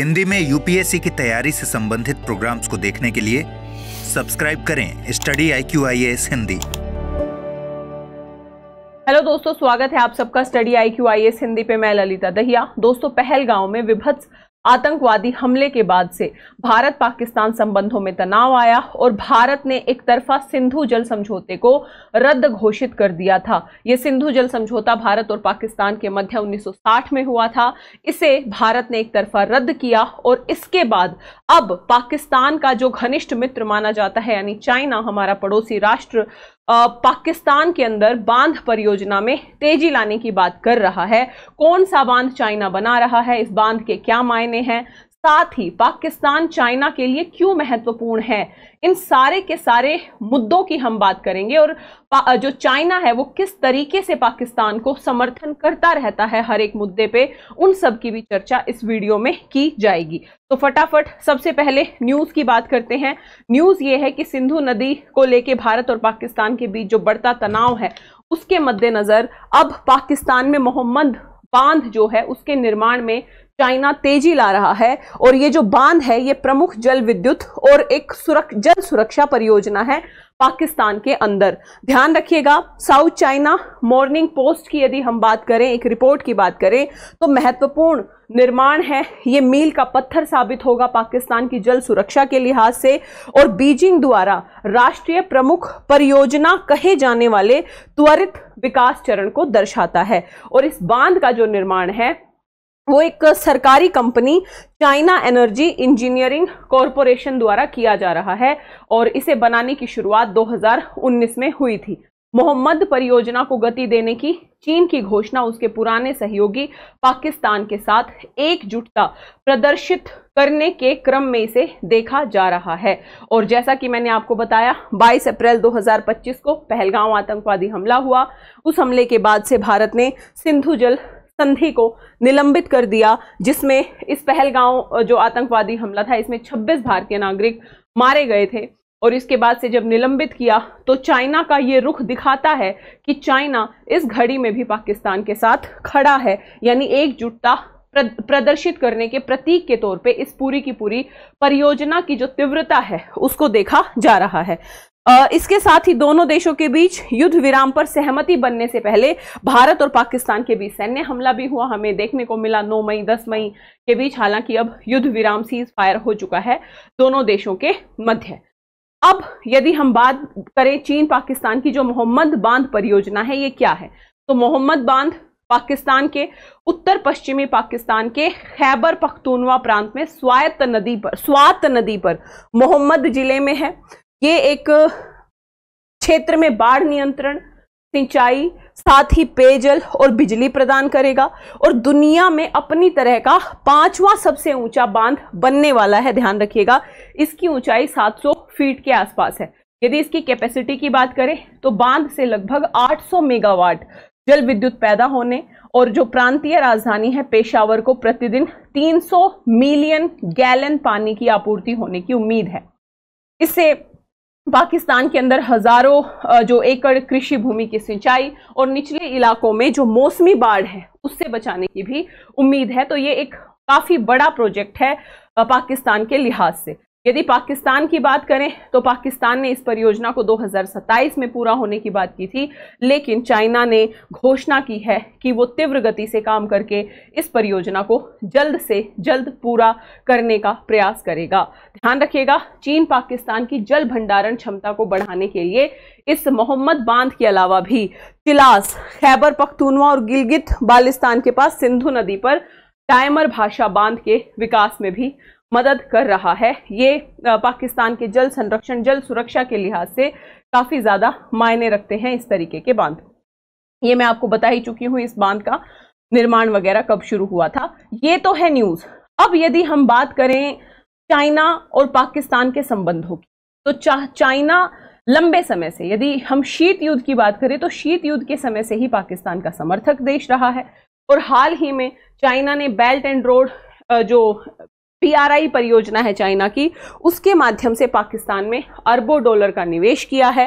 हिंदी में यूपीएससी की तैयारी से संबंधित प्रोग्राम्स को देखने के लिए सब्सक्राइब करें स्टडी IQ-IAS हिंदी। हेलो दोस्तों, स्वागत है आप सबका स्टडी IQ-IAS हिंदी पे। मैं ललिता दहिया। दोस्तों, पहलगांव में विभत्स आतंकवादी हमले के बाद से भारत पाकिस्तान संबंधों में तनाव आया और भारत ने एक तरफा सिंधु जल समझौते को रद्द घोषित कर दिया था। यह सिंधु जल समझौता भारत और पाकिस्तान के मध्य 1960 में हुआ था। इसे भारत ने एक तरफा रद्द किया और इसके बाद अब पाकिस्तान का जो घनिष्ठ मित्र माना जाता है यानी चाइना, हमारा पड़ोसी राष्ट्र, पाकिस्तान के अंदर बांध परियोजना में तेजी लाने की बात कर रहा है। कौन सा बांध चाइना बना रहा है, इस बांध के क्या मायने हैं, साथ ही पाकिस्तान चाइना के लिए क्यों महत्वपूर्ण है, इन सारे के सारे मुद्दों की हम बात करेंगे। और जो चाइना है वो किस तरीके से पाकिस्तान को समर्थन करता रहता है हर एक मुद्दे पे, उन सब की भी चर्चा इस वीडियो में की जाएगी। तो फटाफट सबसे पहले न्यूज की बात करते हैं। न्यूज ये है कि सिंधु नदी को लेके भारत और पाकिस्तान के बीच जो बढ़ता तनाव है उसके मद्देनजर अब पाकिस्तान में मोहम्मद बांध जो है उसके निर्माण में चाइना तेजी ला रहा है। और ये जो बांध है ये प्रमुख जल विद्युत और एक जल सुरक्षा परियोजना है पाकिस्तान के अंदर। ध्यान रखिएगा, साउथ चाइना मॉर्निंग पोस्ट की यदि हम बात करें, एक रिपोर्ट की बात करें, तो महत्वपूर्ण निर्माण है। ये मील का पत्थर साबित होगा पाकिस्तान की जल सुरक्षा के लिहाज से और बीजिंग द्वारा राष्ट्रीय प्रमुख परियोजना कहे जाने वाले त्वरित विकास चरण को दर्शाता है। और इस बांध का जो निर्माण है वो एक सरकारी company China energy engineering corporation द्वारा किया जा रहा है और इसे बनाने की शुरुआत 2019 में हुई थी। मोहम्मद परियोजना को गति देने की चीन की घोषणा उसके पुराने सहयोगी पाकिस्तान के साथ एकजुटता प्रदर्शित करने के क्रम में इसे देखा जा रहा है। और जैसा कि मैंने आपको बताया, 22 अप्रैल 2025 को पहलगांव आतंकवादी हमला हुआ। उस हमले के बाद से भारत ने सिंधु जल संधि को निलंबित कर दिया, जिसमें इस पहलगांव जो आतंकवादी हमला था इसमें 26 भारतीय नागरिक मारे गए थे। और इसके बाद से जब निलंबित किया तो चाइना का ये रुख दिखाता है कि चाइना इस घड़ी में भी पाकिस्तान के साथ खड़ा है, यानी एकजुटता प्रदर्शित करने के प्रतीक के तौर पे इस पूरी की पूरी परियोजना की जो तीव्रता है उसको देखा जा रहा है। इसके साथ ही दोनों देशों के बीच युद्ध विराम पर सहमति बनने से पहले भारत और पाकिस्तान के बीच सैन्य हमला भी हुआ, हमें देखने को मिला 9 मई 10 मई के बीच। हालांकि अब युद्ध विराम सीज फायर हो चुका है दोनों देशों के मध्य। अब यदि हम बात करें चीन पाकिस्तान की, जो मोहम्मद बांध परियोजना है ये क्या है, तो मोहम्मद बांध पाकिस्तान के उत्तर पश्चिमी पाकिस्तान के खैबर पख्तूनवा प्रांत में स्वात नदी पर मोहम्मद जिले में है। ये एक क्षेत्र में बाढ़ नियंत्रण, सिंचाई, साथ ही पेयजल और बिजली प्रदान करेगा और दुनिया में अपनी तरह का 5वां सबसे ऊंचा बांध बनने वाला है। ध्यान रखिएगा, इसकी ऊंचाई 700 फीट के आसपास है। यदि इसकी कैपेसिटी की बात करें तो बांध से लगभग 800 मेगावाट जल विद्युत पैदा होने और जो प्रांतीय राजधानी है पेशावर को प्रतिदिन 300 मिलियन गैलन पानी की आपूर्ति होने की उम्मीद है। इससे पाकिस्तान के अंदर हजारों जो एकड़ कृषि भूमि की सिंचाई और निचले इलाकों में जो मौसमी बाढ़ है उससे बचाने की भी उम्मीद है। तो ये एक काफी बड़ा प्रोजेक्ट है पाकिस्तान के लिहाज से। यदि पाकिस्तान की बात करें तो पाकिस्तान ने इस परियोजना को 2027 में पूरा होने की बात की थी, लेकिन चाइना ने घोषणा की है कि वो तीव्र गति से काम करके इस परियोजना को जल्द से जल्द पूरा करने का प्रयास करेगा। ध्यान रखिएगा, चीन पाकिस्तान की जल भंडारण क्षमता को बढ़ाने के लिए इस मोहम्मद बांध के अलावा भी चिलास, खैबर पख्तूनवा और गिलगित बाल्टिस्तान के पास सिंधु नदी पर टाइमर भाषा बांध के विकास में भी मदद कर रहा है। ये पाकिस्तान के जल संरक्षण, जल सुरक्षा के लिहाज से काफी ज्यादा मायने रखते हैं इस तरीके के बांध। ये मैं आपको बता ही चुकी हूं इस बांध का निर्माण वगैरह कब शुरू हुआ था। ये तो है न्यूज। अब यदि हम बात करें चाइना और पाकिस्तान के संबंधों की, तो चाइना लंबे समय से, यदि हम शीत युद्ध की बात करें तो शीत युद्ध के समय से ही पाकिस्तान का समर्थक देश रहा है। और हाल ही में चाइना ने बेल्ट एंड रोड जो PRI परियोजना है चाइना की, उसके माध्यम से पाकिस्तान में अरबों डॉलर का निवेश किया है।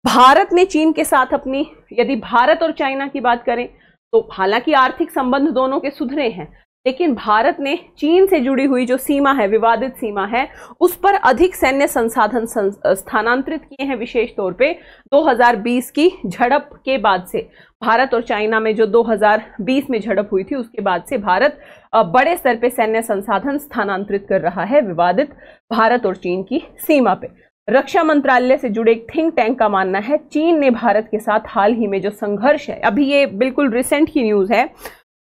भारत ने चीन के साथ अपनी, यदि भारत और चाइना की बात करें तो हालांकि आर्थिक संबंध दोनों के सुधरे हैं, लेकिन भारत ने चीन से जुड़ी हुई जो सीमा है, विवादित सीमा है, उस पर अधिक सैन्य संसाधन स्थानांतरित किए हैं। विशेष तौर पे 2020 की झड़प के बाद से, भारत और चाइना में जो 2020 में झड़प हुई थी, उसके बाद से भारत बड़े स्तर पे सैन्य संसाधन स्थानांतरित कर रहा है विवादित भारत और चीन की सीमा पे। रक्षा मंत्रालय से जुड़े एक थिंक टैंक का मानना है चीन ने भारत के साथ हाल ही में जो संघर्ष है, अभी ये बिल्कुल रिसेंट की न्यूज है,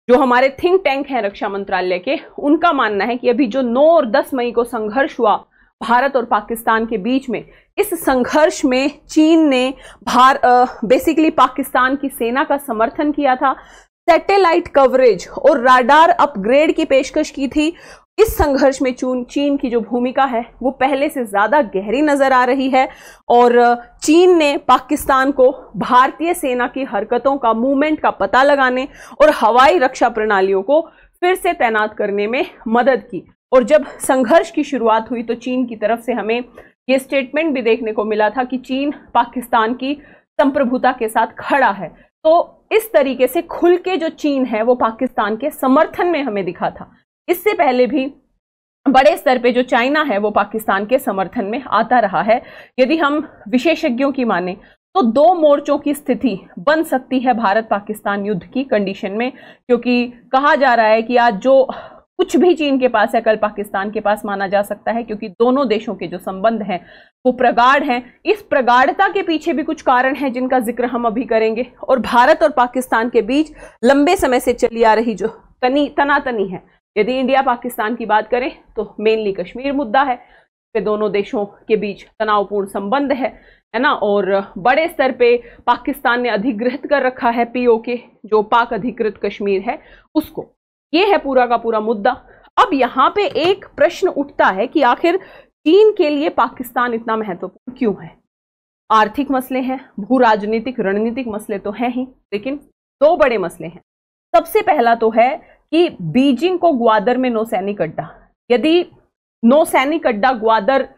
जो हमारे थिंक टैंक हैं रक्षा मंत्रालय के, उनका मानना है कि अभी जो 9 और 10 मई को संघर्ष हुआ भारत और पाकिस्तान के बीच में, इस संघर्ष में चीन ने बेसिकली पाकिस्तान की सेना का समर्थन किया था, सैटेलाइट कवरेज और राडार अपग्रेड की पेशकश की थी। इस संघर्ष में चीन की जो भूमिका है वो पहले से ज्यादा गहरी नजर आ रही है और चीन ने पाकिस्तान को भारतीय सेना की हरकतों का, मूवमेंट का पता लगाने और हवाई रक्षा प्रणालियों को फिर से तैनात करने में मदद की। और जब संघर्ष की शुरुआत हुई तो चीन की तरफ से हमें ये स्टेटमेंट भी देखने को मिला था कि चीन पाकिस्तान की संप्रभुता के साथ खड़ा है। तो इस तरीके से खुल के जो चीन है वो पाकिस्तान के समर्थन में हमें दिखा था। इससे पहले भी बड़े स्तर पे जो चाइना है वो पाकिस्तान के समर्थन में आता रहा है। यदि हम विशेषज्ञों की माने तो 2 मोर्चों की स्थिति बन सकती है भारत पाकिस्तान युद्ध की कंडीशन में, क्योंकि कहा जा रहा है कि आज जो कुछ भी चीन के पास है कल पाकिस्तान के पास माना जा सकता है, क्योंकि दोनों देशों के जो संबंध हैं वो प्रगाढ़ हैं। इस प्रगाढ़ता के पीछे भी कुछ कारण हैं जिनका जिक्र हम अभी करेंगे। और भारत और पाकिस्तान के बीच लंबे समय से चली आ रही जो तनातनी है, यदि इंडिया पाकिस्तान की बात करें तो मेनली कश्मीर मुद्दा है, कि दोनों देशों के बीच तनावपूर्ण संबंध है ना। और बड़े स्तर पे पाकिस्तान ने अधिकृत कर रखा है पीओके, जो पाक अधिकृत कश्मीर है उसको। ये है पूरा का पूरा मुद्दा। अब यहाँ पे एक प्रश्न उठता है कि आखिर चीन के लिए पाकिस्तान इतना महत्वपूर्ण क्यों है? आर्थिक मसले हैं, भू राजनीतिक रणनीतिक मसले तो हैं ही, लेकिन 2 बड़े मसले हैं। सबसे पहला तो है कि बीजिंग को ग्वादर में नौसैनिक अड्डा, यदि नौसैनिक अड्डा ग्वादर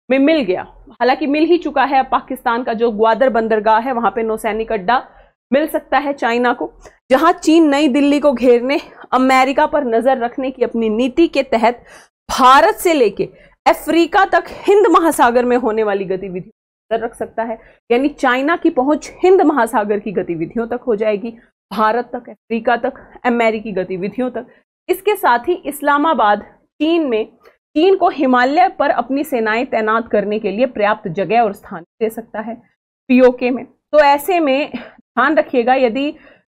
में मिल गया, हालांकि मिल ही चुका है, पाकिस्तान का जो ग्वादर बंदरगाह है वहां पे नौसैनिक अड्डा मिल सकता है चाइना को, जहां चीन नई दिल्ली को घेरने, अमेरिका पर नजर रखने की अपनी नीति के तहत भारत से लेके अफ्रीका तक हिंद महासागर में होने वाली गतिविधियों पर नजर रख सकता है। यानी चाइना की पहुंच हिंद महासागर की गतिविधियों तक हो जाएगी, भारत तक, अफ्रीका तक, अमेरिकी गतिविधियों तक। इसके साथ ही इस्लामाबाद चीन को हिमालय पर अपनी सेनाएं तैनात करने के लिए पर्याप्त जगह और स्थान दे सकता है पीओके में। तो ऐसे में ध्यान रखिएगा, यदि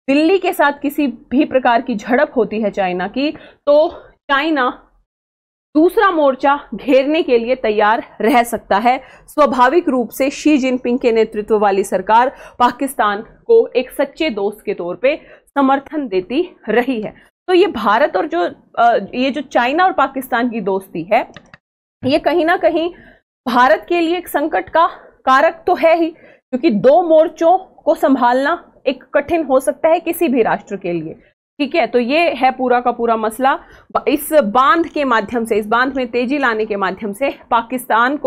दिल्ली के साथ किसी भी प्रकार की झड़प होती है चाइना की, तो चाइना दूसरा मोर्चा घेरने के लिए तैयार रह सकता है। स्वाभाविक रूप से शी जिनपिंग के नेतृत्व वाली सरकार पाकिस्तान को एक सच्चे दोस्त के तौर पे समर्थन देती रही है। तो ये भारत और ये जो चाइना और पाकिस्तान की दोस्ती है, ये कहीं ना कहीं भारत के लिए एक संकट का कारक तो है ही, क्योंकि 2 मोर्चों को संभालना एक कठिन हो सकता है किसी भी राष्ट्र के लिए। ठीक है, तो ये है पूरा का पूरा मसला। इस बांध के माध्यम से, इस बांध में तेजी लाने के माध्यम से पाकिस्तान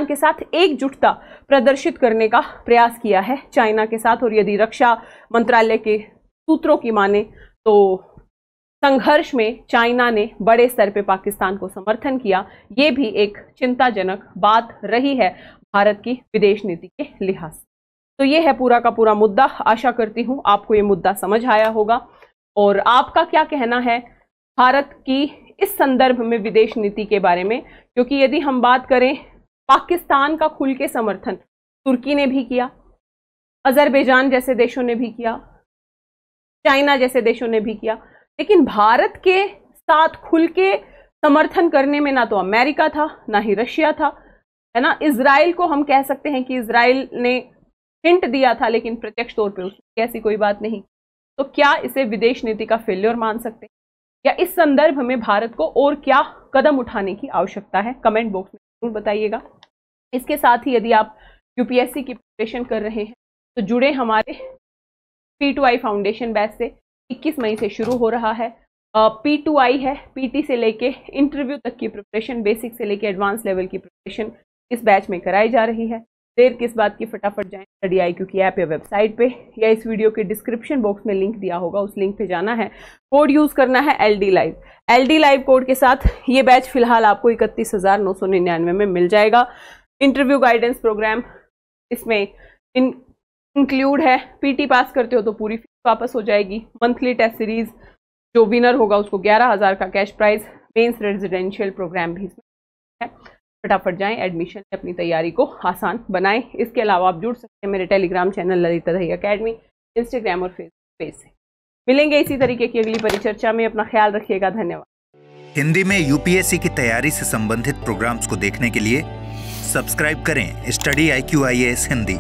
के साथ एकजुटता प्रदर्शित करने का प्रयास किया है चाइना के साथ। और यदि रक्षा मंत्रालय के सूत्रों की माने तो संघर्ष में चाइना ने बड़े स्तर पे पाकिस्तान को समर्थन किया। ये भी एक चिंताजनक बात रही है भारत की विदेश नीति के लिहाज से। तो ये है पूरा का पूरा मुद्दा। आशा करती हूं आपको ये मुद्दा समझ आया होगा। और आपका क्या कहना है भारत की इस संदर्भ में विदेश नीति के बारे में? क्योंकि यदि हम बात करें, पाकिस्तान का खुल के समर्थन तुर्की ने भी किया, अजरबैजान जैसे देशों ने भी किया, चाइना जैसे देशों ने भी किया, लेकिन भारत के साथ खुल के समर्थन करने में ना तो अमेरिका था, ना ही रशिया था, है ना। इजराइल को हम कह सकते हैं कि इजराइल ने हिंट दिया था, लेकिन प्रत्यक्ष तौर पे उसमें ऐसी कोई बात नहीं। तो क्या इसे विदेश नीति का फेल्योर मान सकते हैं, या इस संदर्भ में भारत को और क्या कदम उठाने की आवश्यकता है? कमेंट बॉक्स में जरूर बताइएगा। इसके साथ ही यदि आप यूपीएससी की प्रिपरेशन कर रहे हैं तो जुड़े हमारे P2I फाउंडेशन बैच से। 21 मई से शुरू हो रहा है। P2I है, पीटी से लेके इंटरव्यू तक की प्रिपरेशन, बेसिक से लेके एडवांस लेवल की प्रिपरेशन इस बैच में कराई जा रही है। देर किस बात की, फटाफट जाएं स्टडी IQ की ऐप या वेबसाइट पे, या इस वीडियो के डिस्क्रिप्शन बॉक्स में लिंक दिया होगा, उस लिंक पे जाना है, कोड यूज करना है LD Live। LD Live code के साथ ये बैच फिलहाल आपको 31,999 में मिल जाएगा। इंटरव्यू गाइडेंस प्रोग्राम इसमें इंक्लूड है। PT पास करते हो तो पूरी फीस वापस हो जाएगी। मंथली टेस्ट सीरीज, जो विनर होगा उसको 11,000 का cash prize. Mains residential program भी इसमें है। फटाफट जाएं, एडमिशन से अपनी तैयारी को आसान बनाएं। इसके अलावा आप जुड़ सकते हैं मेरे Telegram channel Lalita Dahiya academy, Instagram और फेसबुक पेज से। मिलेंगे इसी तरीके की अगली परिचर्चा में। अपना ख्याल रखिएगा। धन्यवाद। हिंदी में UPSC की तैयारी से संबंधित प्रोग्राम्स को देखने के लिए सब्सक्राइब करें स्टडी IQ IAS हिंदी।